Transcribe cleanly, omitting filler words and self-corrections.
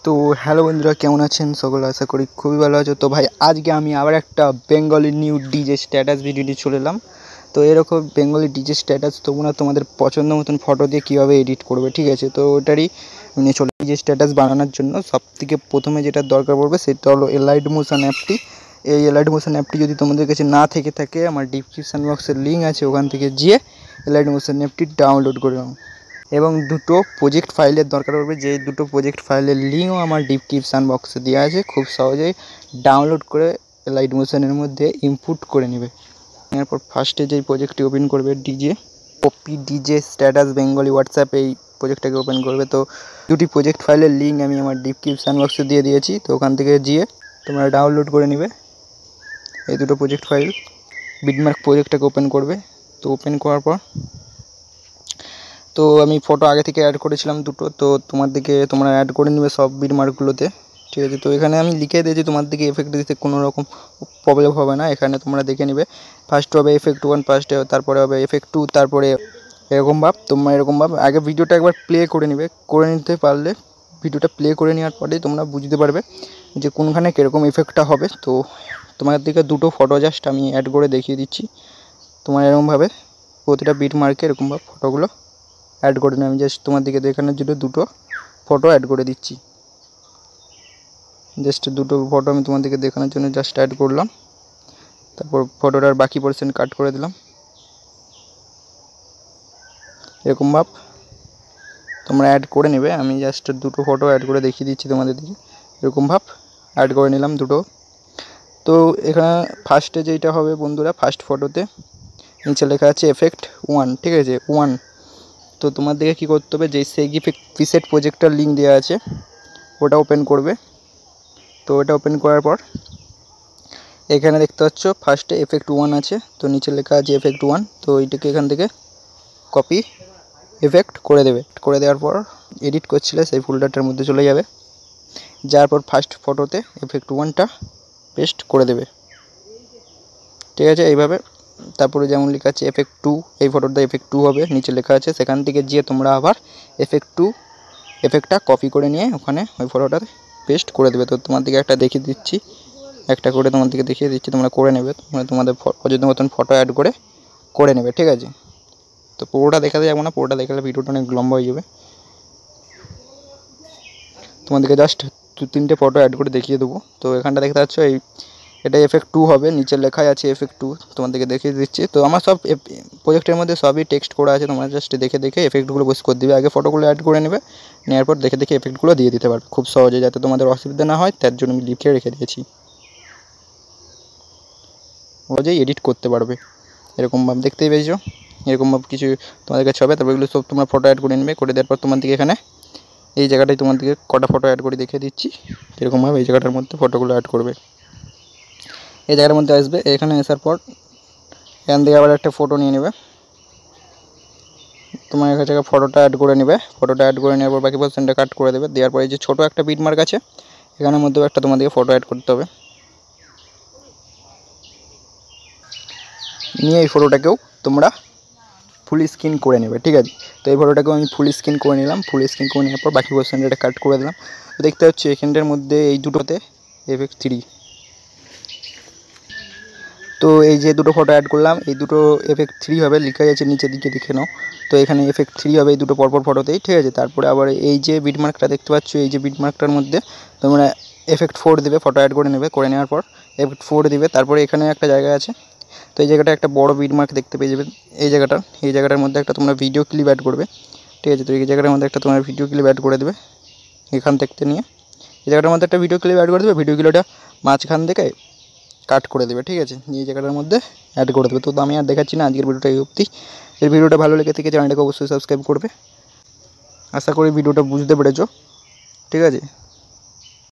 তো হ্যালো বন্ধুরা, কেমন আছেন সকলে? আশা করি খুবই ভালো আছো। তো ভাই আজকে আমি আবার একটা বেঙ্গলি নিউ ডিজে স্ট্যাটাস ভিডিওটি চলে এলাম। তো এরকম বেঙ্গলি ডিজে স্ট্যাটাস তোমরা তোমাদের পছন্দ মতন ফটো দিয়ে কীভাবে এডিট করবে, ঠিক আছে? তো ওটারই নিয়ে চলে ডিজে স্ট্যাটাস বানানোর জন্য সবথেকে প্রথমে যেটা দরকার পড়বে সেটা হলো এলাইট মোশন অ্যাপটি। এই এলাইট মোশন অ্যাপটি যদি তোমাদের কাছে না থেকে থাকে, আমার ডিসক্রিপশান বক্সের লিঙ্ক আছে, ওখান থেকে গিয়ে এলাইট মোশন অ্যাপটি ডাউনলোড করে নাও। এবং দুটো প্রজেক্ট ফাইলের দরকার পড়বে, যে দুটো প্রজেক্ট ফাইলের লিঙ্কও আমার ডিসক্রিপশান বক্সে দেওয়া আছে। খুব সহজেই ডাউনলোড করে লাইট মোশনের মধ্যে ইনপুট করে নেবে। এরপর ফার্স্টে যেই প্রজেক্টটি ওপেন করবে copy DJ status Bengali WhatsApp, এই প্রজেক্টটাকে ওপেন করবে। তো দুটি প্রজেক্ট ফাইলের লিঙ্ক আমি আমার ডিসক্রিপশান বক্সে দিয়ে দিয়েছি, তো ওখান থেকে গিয়ে তোমরা ডাউনলোড করে নেবে এই দুটো প্রজেক্ট ফাইল। বিটমার্ক প্রজেক্টটাকে ওপেন করবে। তো ওপেন করার পর তো আমি ফটো আগে থেকে অ্যাড করেছিলাম দুটো, তো তোমরা অ্যাড করে নেবে সব বিটমার্কগুলোতে, ঠিক আছে? তো এখানে আমি লিখে দিয়েছি, তোমার দিকে এফেক্ট দিতে কোনো রকম প্রবলেম হবে না। এখানে তোমরা দেখে নেবে, ফার্স্ট হবে এফেক্ট 1, ফার্স্টে, তারপরে হবে এফেক্ট 2, তারপরে এরকম ভাব আগে ভিডিওটা একবার প্লে করে নেবে। করে নিতে পারলে ভিডিওটা প্লে করে নেওয়ার পরেই তোমরা বুঝতে পারবে যে কোনখানে কীরকম এফেক্টটা হবে। তো তোমার দিকে দুটো ফটো জাস্ট আমি অ্যাড করে দেখিয়ে দিচ্ছি। তোমার এরকমভাবে প্রতিটা বিটমার্কে এরকমভাবে ফটোগুলো অ্যাড করে নিই। আমি জাস্ট তোমার দিকে দেখানোর জন্য দুটো ফটো অ্যাড করে দিচ্ছি। জাস্ট দুটো ফটো আমি তোমার দিকে দেখানোর জন্য জাস্ট অ্যাড করলাম। তারপর ফটোটার বাকি পোরশন কাট করে দিলাম। এরকম ভাব তোমরা অ্যাড করে নেবে। আমি জাস্ট দুটো ফটো অ্যাড করে দেখিয়ে দিচ্ছি তোমাদের দিকে। এরকম ভাব অ্যাড করে নিলাম দুটো। তো এখানে ফার্স্টে যেইটা হবে বন্ধুরা, ফার্স্ট ফটোতে নিচে লেখা আছে এফেক্ট 1, ঠিক আছে? 1। তো তোমার দিকে কী করতে হবে, যে সেই প্রিসেট প্রজেক্টটার লিঙ্ক দেওয়া আছে ওটা ওপেন করবে। তো ওটা ওপেন করার পর এখানে দেখতে পাচ্ছ ফার্স্টে এফেক্ট 1 আছে, তো নিচে লেখা আছে এফেক্ট 1। তো এইটাকে এখান থেকে কপি এফেক্ট করে দেবে। করে দেওয়ার পর এডিট করছিলে সেই ফোল্ডারটার মধ্যে চলে যাবে। যাওয়ার পর ফার্স্ট ফটোতে এফেক্ট 1টা পেস্ট করে দেবে, ঠিক আছে? এইভাবে। তারপরে যেমন লেখা আছে এফেক্ট 2, এই ফটোটা এফেক্ট 2 হবে, নিচে লেখা আছে। সেখান থেকে গিয়ে তোমরা আবার এফেক্ট 2 এফেক্টটা কপি করে নিয়ে ওখানে ওই ফটোটাতে পেস্ট করে দেবে। তো তোমার দিকে একটা দেখিয়ে দিচ্ছি, একটা করে তোমার দিকে দেখিয়ে দিচ্ছি, তোমরা করে নেবে। তোমরা তোমাদের পছন্দ মতন ফটো অ্যাড করে নেবে, ঠিক আছে? তো পুরোটা দেখাতে যাবো না, পুরোটা দেখালে ভিডিওটা অনেক লম্বা হয়ে যাবে। তোমাদেরকে জাস্ট 2-3টে ফটো অ্যাড করে দেখিয়ে দেবো। তো এখানটা দেখতে পাচ্ছ এটা এফেক্ট 2 হবে, নিচে লেখাই আছে এফেক্ট 2, তোমাদেরকে দেখিয়ে দিচ্ছি। তো আমার সব প্রজেক্টের মধ্যে সবই টেক্সট করা আছে, তোমরা জাস্ট দেখে এফেক্টগুলো বসে করে দিবে। আগে ফটোগুলো অ্যাড করে নেবে, নেওয়ার পর দেখে এফেক্টগুলো দিয়ে দিতে পারবে খুব সহজে, যাতে তোমাদের অসুবিধা না হয়, তার জন্য আমি লিখে রেখে দিয়েছি। সহজেই এডিট করতে পারবে। এরকমভাবে দেখতেই পেয়েছো, এরকমভাবে কিছু তোমাদের কাছে হবে। তারপর এগুলো সব তোমরা ফটো অ্যাড করে নেবে। করে দেওয়ার পর তোমার দিকে এখানে এই জায়গাটায় তোমার দিকে কটা ফটো অ্যাড করে দেখিয়ে দিচ্ছি। এরকমভাবে এই জায়গাটার মধ্যে ফটোগুলো অ্যাড করবে। এই জায়গার মধ্যে আসবে, এখানে আসার পর এখান থেকে আবার একটা ফটো নিয়ে নেবে। তোমার এখান থেকে ফটোটা অ্যাড করে নেবে। ফটোটা অ্যাড করে নেওয়ার পর বাকি পোরশনটা কাট করে দেবে। দেওয়ার পরে এই যে ছোটো একটা বিটমার্ক আছে, এখানের মধ্যেও একটা তোমাদেরকে ফটো অ্যাড করতে হবে। নিয়ে এই ফটোটাকেও তোমরা ফুল স্ক্রিন করে নেবে, ঠিক আছে? তো এই ফটোটাকেও আমি ফুল স্ক্রিন করে নিলাম। ফুল স্ক্রিন করে নেওয়ার পর বাকি পোরশনটা কাট করে দিলাম। তো দেখতে পাচ্ছি এখানটার মধ্যে এই দুটোতে এফেক্ট 3। তো এই যে দুটো ফটো অ্যাড করলাম, এই দুটো এফেক্ট 3 হবে, লেখা আছে নিচের দিকে, দেখে নাও। তো এখানে এফেক্ট 3 হবে এই দুটো পরপর ফটোতেই, ঠিক আছে? তারপরে আবার এই যে বিটমার্কটা দেখতে পাচ্ছ, এই যে বিটমার্কটার মধ্যে তোমরা এফেক্ট 4 দেবে। ফটো অ্যাড করে নেবে, করে নেওয়ার পর এফেক্ট 4 দিবে। তারপরে এখানে একটা জায়গা আছে, তো এই জায়গাটা একটা বড় বিটমার্ক দেখতে পেয়ে যাবে। এই জায়গাটার মধ্যে একটা তোমরা ভিডিও ক্লিপ অ্যাড করবে, ঠিক আছে? তো এই জায়গাটার মধ্যে একটা তোমরা ভিডিও ক্লিপ অ্যাড করে দেবে। এখান থেকে নিয়ে এই জায়গাটার মধ্যে একটা ভিডিও ক্লিপ অ্যাড করে দেবে। ভিডিও ক্লিপটা মাঝখান থেকে কাট করে দেবে, ঠিক আছে, এই জায়গাটার মধ্যে অ্যাড করে দেবে। তো আমি আর দেখাচ্ছি না, আজকের ভিডিওটা এই অবধি। এই ভিডিওটা ভালো লেগে থেকে চ্যানেলটাকে অবশ্যই সাবস্ক্রাইব করবে। আশা করি ভিডিওটা বুঝতে পেরেছো, ঠিক আছে।